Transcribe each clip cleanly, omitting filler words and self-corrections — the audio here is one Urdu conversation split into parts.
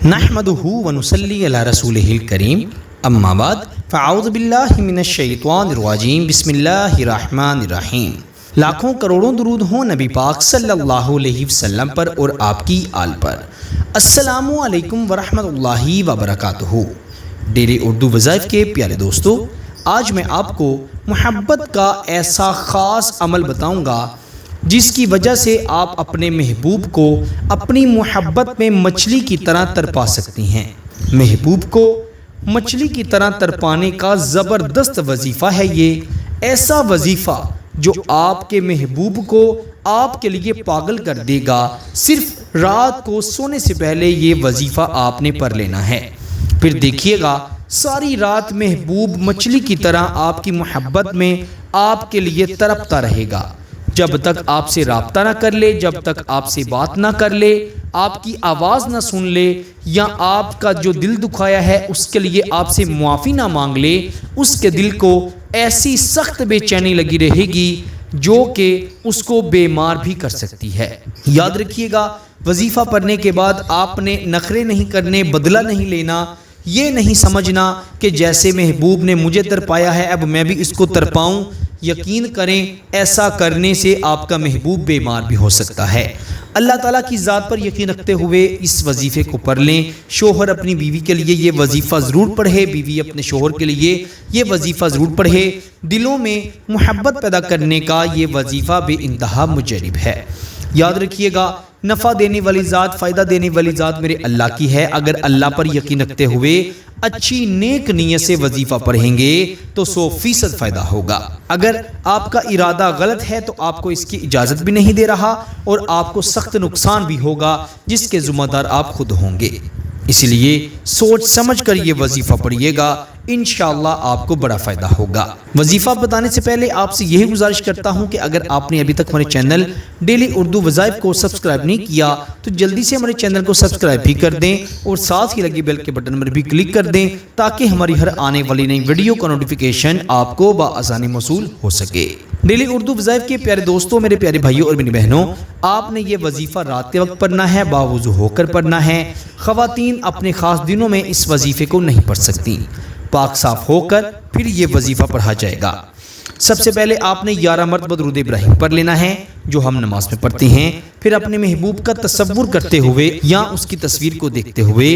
نحمدہ ونصلی علی رسولہ الکریم اما بعد فاعوذ باللہ من الشیطان الرجیم بسم اللہ الرحمن الرحیم۔ لاکھوں کروڑوں درود ہوں نبی پاک صلی اللہ علیہ وسلم پر اور آپ کی آل پر۔ السلام علیکم ورحمۃ اللہ وبرکاتہ۔ ڈیلی اردو وظائف کے پیارے دوستو، آج میں آپ کو محبت کا ایسا خاص عمل بتاؤں گا جس کی وجہ سے آپ اپنے محبوب کو اپنی محبت میں مچھلی کی طرح ترپا سکتی ہیں۔ محبوب کو مچھلی کی طرح ترپانے کا زبردست وظیفہ ہے یہ ایسا وظیفہ جو آپ کے محبوب کو آپ کے لیے پاگل کر دے گا۔ صرف رات کو سونے سے پہلے یہ وظیفہ آپ نے پڑھ لینا ہے، پھر دیکھیے گا ساری رات محبوب مچھلی کی طرح آپ کی محبت میں آپ کے لیے تڑپتا رہے گا۔ جب تک آپ سے رابطہ نہ کر لے، جب تک آپ سے بات نہ کر لے، آپ کی آواز نہ سن لے، یا آپ کا جو دل دکھایا ہے اس کے لیے آپ سے معافی نہ مانگ لے، اس کے دل کو ایسی سخت بے چینی لگی رہے گی جو کہ اس کو بیمار بھی کر سکتی ہے۔ یاد رکھیے گا، وظیفہ پڑھنے کے بعد آپ نے نخرے نہیں کرنے، بدلہ نہیں لینا، یہ نہیں سمجھنا کہ جیسے محبوب نے مجھے ترپایا ہے اب میں بھی اس کو ترپاؤں۔ یقین کریں ایسا کرنے سے آپ کا محبوب بیمار بھی ہو سکتا ہے۔ اللہ تعالیٰ کی ذات پر یقین رکھتے ہوئے اس وظیفے کو پڑھ لیں۔ شوہر اپنی بیوی کے لیے یہ وظیفہ ضرور پڑھے، بیوی اپنے شوہر کے لیے یہ وظیفہ ضرور پڑھے۔ دلوں میں محبت پیدا کرنے کا یہ وظیفہ بے انتہا مجرب ہے۔ یاد رکھیے گا، نفع دینے والی ذات، فائدہ دینے والی ذات میرے اللہ کی ہے۔ اگر اللہ پر یقین رکھتے ہوئے اچھی نیک نیت سے وظیفہ پڑھیں گے تو 100% فائدہ ہوگا۔ اگر آپ کا ارادہ غلط ہے تو آپ کو اس کی اجازت بھی نہیں دے رہا اور آپ کو سخت نقصان بھی ہوگا جس کے ذمہ دار آپ خود ہوں گے۔ اس لیے سوچ سمجھ کر یہ وظیفہ پڑھیے گا، انشاءاللہ آپ کو بڑا فائدہ ہوگا۔ وظیفہ بتانے سے پہلے آپ سے یہی گزارش کرتا ہوں کہ اگر آپ نے ابھی تک ہمارے چینل ڈیلی اردو وظائف کو سبسکرائب نہیں کیا تو جلدی سے ہمارے چینل کو سبسکرائب بھی کر دیں اور ساتھ ہی لگے بیل کے بٹن پر بھی کلک کر دیں تاکہ ہماری ہر آنے والی نئی ویڈیو کا نوٹیفیکیشن آپ کو بآسانی موصول ہو سکے۔ ڈیلی اردو وظائف کے پیارے دوستوں، میرے پیارے بھائیوں اور میری بہنوں، آپ نے یہ وظیفہ رات کے وقت پڑھنا ہے، باوضو ہو کر پڑھنا ہے۔ خواتین اپنے خاص دنوں میں اس وظیفے کو نہیں پڑھ سکتی، پاک صاف ہو کر پھر یہ وظیفہ پڑھا جائے گا۔ سب سے پہلے آپ نے 11 مرتبہ درود ابراہیم پڑھ لینا ہے جو ہم نماز میں پڑھتے ہیں۔ پھر اپنے محبوب کا تصور کرتے ہوئے یا اس کی تصویر کو دیکھتے ہوئے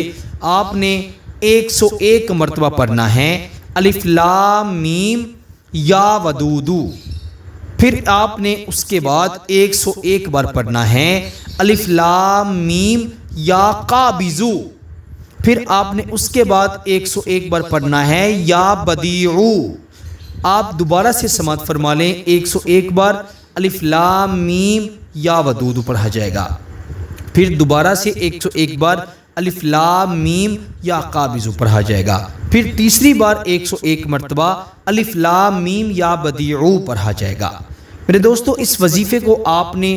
آپ نے 101 مرتبہ پڑھنا ہے الف لام میم یا ودودو۔ پھر آپ نے اس کے بعد 101 بار پڑھنا ہے الف لام میم یا قابضو۔ پھر آپ نے اس کے بعد 101 بار پڑھنا ہے یا بدیعو۔ آپ دوبارہ سے سماعت فرما لیں، 101 بار الف لام میم یا ودودو پڑھا جائے گا۔ پھر دوبارہ سے 101 بار الف لام میم یا قابضو پڑھا جائے گا۔ پھر تیسری بار 101 مرتبہ الف لام میم یا بدیعو پڑھا جائے گا۔ میرے دوستو، اس وظیفے کو آپ نے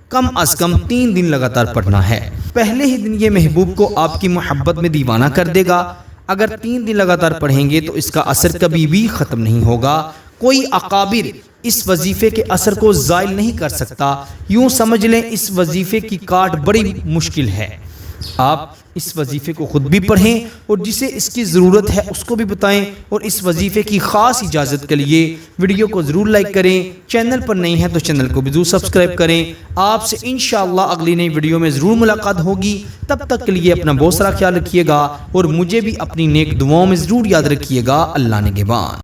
کم از کم 3 دن لگاتار پڑھنا ہے۔ پہلے ہی دن یہ محبوب کو آپ کی محبت میں دیوانہ کر دے گا۔ اگر 3 دن لگاتار پڑھیں گے تو اس کا اثر کبھی بھی ختم نہیں ہوگا۔ کوئی اکابر اس وظیفے کے اثر کو زائل نہیں کر سکتا۔ یوں سمجھ لیں اس وظیفے کی کاٹ بڑی مشکل ہے۔ آپ اس وظیفے کو خود بھی پڑھیں اور جسے اس کی ضرورت ہے اس کو بھی بتائیں، اور اس وظیفے کی خاص اجازت کے لیے ویڈیو کو ضرور لائک کریں۔ چینل پر نہیں ہیں تو چینل کو بھی ضرور سبسکرائب کریں۔ آپ سے انشاءاللہ اگلی نئی ویڈیو میں ضرور ملاقات ہوگی۔ تب تک کے لیے اپنا بہت سارا خیال رکھیے گا اور مجھے بھی اپنی نیک دعاؤں میں ضرور یاد رکھیے گا۔ اللہ نگہبان۔